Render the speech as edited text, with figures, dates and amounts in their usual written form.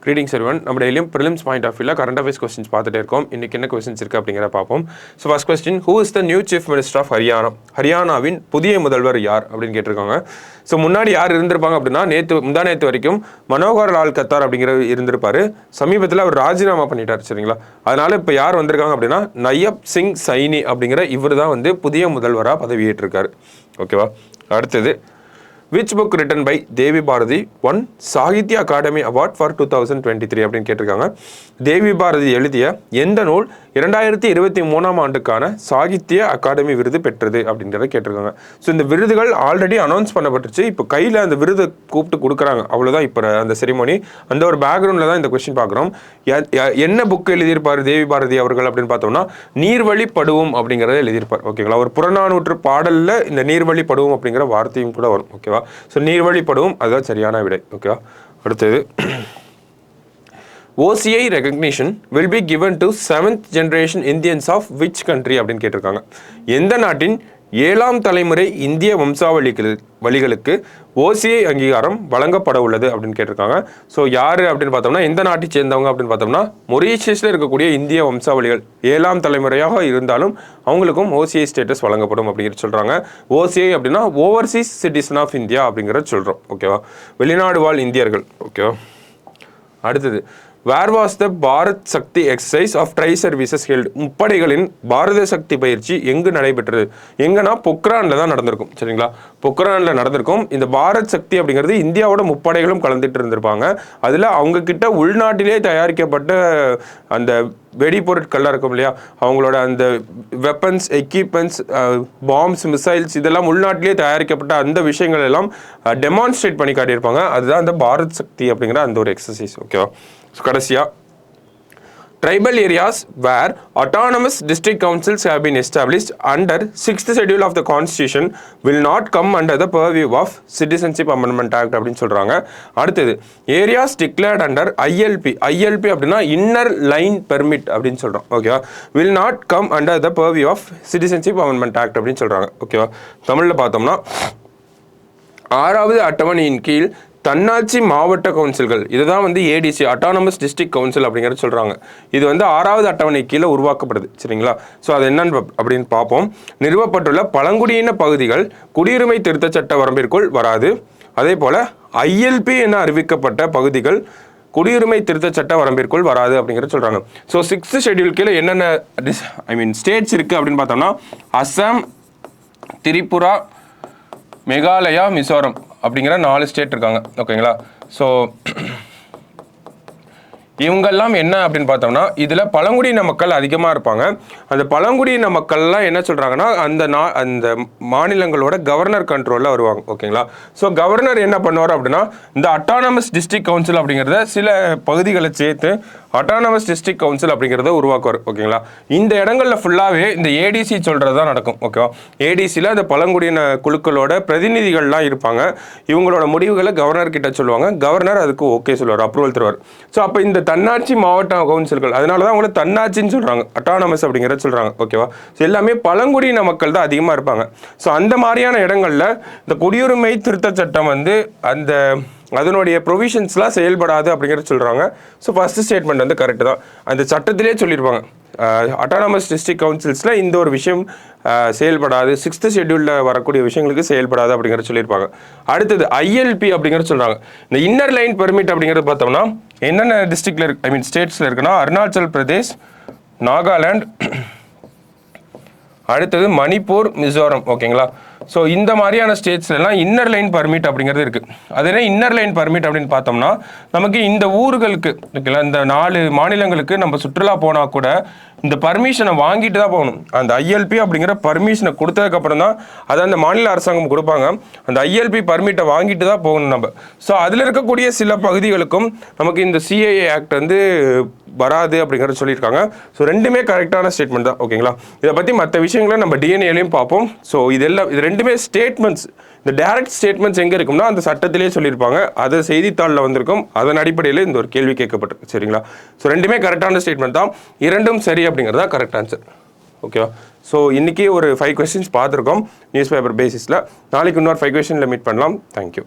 Greetings everyone. நம்ம டெய்லியும் prelims point of வியூல கரண்ட் அஃபேர்ஸ் क्वेश्चंस பார்த்துட்டே இருக்கோம். இன்னைக்கு என்ன क्वेश्चंस இருக்கு அப்படிங்கறத பாப்போம். So first question, who is the new chief minister of Haryana? ஹரியானாவின் புதிய முதல்வர் யார் அப்படினு கேட்டிருக்காங்க. சோ முன்னாடி யார் இருந்திருப்பாங்க அப்படினா முந்தானேத்து வரைக்கும் மனோகர் லால் கத்தார் அப்படிங்கறவர் இருந்திருப்பாரு. சமீபத்துல அவர் ராஜினாமா பண்ணிட்டார் சரிங்களா? அதனால இப்போ யார் வந்திருக்காங்க அப்படினா நயப் சிங் சைனி அப்படிங்கற இவர்தான் வந்து புதிய முதல்வரா பதவியேற்றிருக்காரு. ஓகேவா? அடுத்து Which book written by Devi Bharathi won Sahitya Akademi award for 2023 அப்படின்னு கேட்டிருக்காங்க. தேவி பாரதி எழுதிய எந்த நூல் 2023ஆம் ஆண்டுக்கான சாகித்ய அகாடமி விருது பெற்றது அப்படின்றத கேட்டிருக்காங்க. ஸோ இந்த விருதுகள் ஆல்ரெடி அனௌன்ஸ் பண்ணப்பட்டுருச்சு. இப்போ கையில் அந்த விருதை கூப்பிட்டு கொடுக்குறாங்க, அவ்வளோதான். இப்போ அந்த செரிமோனி அந்த ஒரு பேக்ரவுண்டில் தான் இந்த கொஸ்டின் பார்க்குறோம். என்ன புக் எழுதியிருப்பார் தேவி பாரதி அவர்கள் அப்படின்னு பார்த்தோம்னா நீர்வழி படுவோம் அப்படிங்கிறத எழுதியிருப்பார். ஓகேங்களா? ஒரு புறநானூற்று பாடலில் இந்த நீர்வழி படுவோம் அப்படிங்கிற வார்த்தையும் கூட வரும். ஓகேவா? ஸோ நீர்வழிப்படும் அதுதான் சரியான விடை. ஓகேவா? அடுத்தது OCI recognition will be given to 7th generation Indians of which country அப்படின்னு கேட்டிருக்காங்க. எந்த நாட்டின் 7ஆம் தலைமுறை இந்திய வம்சாவளிகளுக்கு OCI அங்கீகாரம் வழங்கப்பட உள்ளது அப்படின்னு கேட்டிருக்காங்க. ஸோ யார் அப்படின்னு பார்த்தோம்னா எந்த நாட்டை சேர்ந்தவங்க அப்படின்னு பார்த்தோம்னா மொரீஷியஸில் இருக்கக்கூடிய இந்திய வம்சாவளிகள் 7ஆம் தலைமுறையாக இருந்தாலும் அவங்களுக்கும் OCI ஸ்டேட்டஸ் வழங்கப்படும் அப்படிங்கிறது சொல்கிறாங்க. OCI அப்படின்னா ஓவர்சீஸ் சிட்டிசன் ஆஃப் இந்தியா அப்படிங்கிறத சொல்கிறோம். ஓகேவா? வெளிநாடு வாழ் இந்தியர்கள். ஓகேவா? அடுத்தது where was the Bharat Shakti exercise of tri services held? முப்படைகளின் பாரத சக்தி பயிற்சி எங்கு நடைபெற்றது? எங்கன்னா பொக்ரானில் தான் நடந்திருக்கும் சரிங்களா? பொக்ரானில் நடந்திருக்கும். இந்த பாரத் சக்தி அப்படிங்கிறது இந்தியாவோட முப்படைகளும் கலந்துட்டு இருந்திருப்பாங்க. அதில் அவங்க கிட்ட உள்நாட்டிலே தயாரிக்கப்பட்ட அந்த வெடிப்பொருட்கள்லாம் இருக்கும் இல்லையா, அவங்களோட அந்த வெப்பன்ஸ், எக்யூப்மெண்ட்ஸ், பாம்ஸ், மிசைல்ஸ் இதெல்லாம் உள்நாட்டிலே தயாரிக்கப்பட்ட அந்த விஷயங்கள் எல்லாம் டெமான்ஸ்ட்ரேட் பண்ணி காட்டியிருப்பாங்க. அதுதான் அந்த பாரத் சக்தி அப்படிங்கிற அந்த ஒரு எக்ஸசைஸ். ஓகேவா? கடைசியா tribal areas where autonomous district councils have been established under 6th schedule of the constitution will not come under the purview of citizenship amendment act அப்படின்னு சொல்றாங்க. அடுத்தது areas declared under ILP அப்படின்னா inner line permit அப்படின்னு சொல்றோம். ஓகேவா? will not come under the purview of citizenship amendment act அப்படின்னு சொல்றாங்க. ஓகேவா? தமிழ்ல பார்த்தோம்னா 6வது அட்டவணையின் கீழ் தன்னாட்சி மாவட்ட கவுன்சில்கள், இதுதான் வந்து ADC அட்டானமஸ் டிஸ்ட்ரிக்ட் கவுன்சில் அப்படிங்கிறது சொல்கிறாங்க. இது வந்து 6வது அட்டவணை கீழே உருவாக்கப்படுது சரிங்களா? ஸோ அது என்னன்னு அப்படின்னு பார்ப்போம். நிறுவப்பட்டுள்ள பழங்குடியின பகுதிகள் குடியுரிமை திருத்த சட்ட வரம்பிற்குள் வராது. அதே போல் ILP என அறிவிக்கப்பட்ட பகுதிகள் குடியுரிமை திருத்த சட்ட வரம்பிற்குள் வராது அப்படிங்கிறது சொல்கிறாங்க. ஸோ 6th ஷெட்யூல் கீழே என்னென்ன ஸ்டேட்ஸ் இருக்குது அப்படின்னு பார்த்தோம்னா அஸ்ஸாம், திரிபுரா, மேகாலயா, மிசோரம் அப்படிங்கிற 4 ஸ்டேட் இருக்காங்க. ஓகேங்களா? ஸோ இவங்கெல்லாம் என்ன அப்படின்னு பார்த்தோம்னா இதில் பழங்குடியின மக்கள் அதிகமாக இருப்பாங்க. அந்த பழங்குடியின மக்கள்லாம் என்ன சொல்கிறாங்கன்னா அந்த மாநிலங்களோட கவர்னர் கண்ட்ரோலில் வருவாங்க. ஓகேங்களா? ஸோ கவர்னர் என்ன பண்ணுவார் அப்படின்னா இந்த அட்டானமஸ் டிஸ்ட்ரிக்ட் கவுன்சில் அப்படிங்கிறத சில பகுதிகளை சேர்த்து அட்டானமஸ் டிஸ்ட்ரிக்ட் கவுன்சில் அப்படிங்கிறத உருவாக்குவார். ஓகேங்களா? இந்த இடங்களில் ஃபுல்லாகவே இந்த ADC சொல்கிறது தான் நடக்கும். ஓகேவா? ADCயில் அந்த பழங்குடியின குழுக்களோட பிரதிநிதிகள்லாம் இருப்பாங்க. இவங்களோட முடிவுகளை கவர்னர் கிட்ட சொல்லுவாங்க. கவர்னர் அதுக்கு ஓகே சொல்லுவார், அப்ரூவல் தருவார். ஸோ அப்போ இந்த தன்னாட்சி மாவட்ட கவுன்சில்கள், அதனால தான் அவங்கள தன்னாட்சின்னு சொல்கிறாங்க, அட்டானமஸ் அப்படிங்கிறத சொல்கிறாங்க. ஓகேவா? ஸோ எல்லாமே பழங்குடியின மக்கள் தான் அதிகமாக இருப்பாங்க. ஸோ அந்த மாதிரியான இடங்களில் இந்த குடியுரிமை திருத்த சட்டம் வந்து அதனுடைய ப்ரொவிஷன்ஸ்லாம் செயல்படாது அப்படிங்கிறத சொல்கிறாங்க. ஸோ ஃபஸ்ட்டு ஸ்டேட்மெண்ட் வந்து கரெக்டு தான். அந்த சட்டத்திலே சொல்லியிருப்பாங்க அட்டானமஸ் டிஸ்ட்ரிக்ட் கவுன்சில்ஸில் இந்த ஒரு விஷயம் செயல்படாது, 6th ஷெட்யூலில் வரக்கூடிய விஷயங்களுக்கு செயல்படாது அப்படிங்கிறத சொல்லியிருப்பாங்க. அடுத்தது ILP அப்படிங்கிறது சொல்கிறாங்க. இந்த இன்னர் லைன் பெர்மிட் அப்படிங்கிறது பார்த்தோம்னா என்னென்ன டிஸ்ட்ரிக்டில் ஸ்டேட்ஸில் இருக்குன்னா அருணாச்சல் பிரதேஷ், நாகாலாந்து, அடுத்தது மணிப்பூர், மிசோரம். ஓகேங்களா? ஸோ இந்த மாதிரியான ஸ்டேட்ஸ்லாம் இன்னர் லைன் பர்மிட் அப்படிங்கிறது இருக்குது. அது என்ன இன்னர் லைன் பர்மிட் அப்படின்னு பார்த்தோம்னா நமக்கு இந்த ஊர்களுக்கு ஓகேங்களா, இந்த 4 மாநிலங்களுக்கு நம்ம சுற்றுலா போனால் கூட இந்த பர்மிஷனை வாங்கிட்டு தான் போகணும். அந்த ILP அப்படிங்கிற பர்மிஷனை கொடுத்ததுக்கப்புறம் தான் அதை அந்த மாநில அரசாங்கம் கொடுப்பாங்க. அந்த ILP பர்மிட்டை வாங்கிட்டு தான் போகணும் நம்ம. ஸோ அதில் இருக்கக்கூடிய சில பகுதிகளுக்கும் நமக்கு இந்த CAA ஆக்ட் வந்து வராது அப்படிங்கிறத சொல்லியிருக்காங்க. ஸோ ரெண்டுமே கரெக்டான ஸ்டேட்மெண்ட் தான். ஓகேங்களா? இதை பற்றி மற்ற விஷயங்களை நம்ம DNAலையும் பார்ப்போம். ஸோ இது ரெண்டுமே ஸ்டேட்மெண்ட்ஸ். இந்த டைரக்ட் ஸ்டேட்மெண்ட்ஸ் எங்கே இருக்கும்னா அந்த சட்டத்திலே சொல்லியிருப்பாங்க, அது செய்தித்தாளில் வந்திருக்கும். அதன் அடிப்படையில் இந்த ஒரு கேள்வி கேட்கப்பட்டிருக்கு சரிங்களா? ஸோ ரெண்டுமே கரெக்டான ஸ்டேட்மெண்ட் தான். இரண்டும் சரி அப்படிங்கிறது தான் கரெக்ட் ஆன்சர். ஓகேவா? ஸோ இன்றைக்கி ஒரு 5 questions பார்த்துருக்கோம் நியூஸ் பேப்பர் பேசிஸில். நாளைக்கு இன்னொரு 5 questionல மீட் பண்ணலாம். தேங்க்யூ.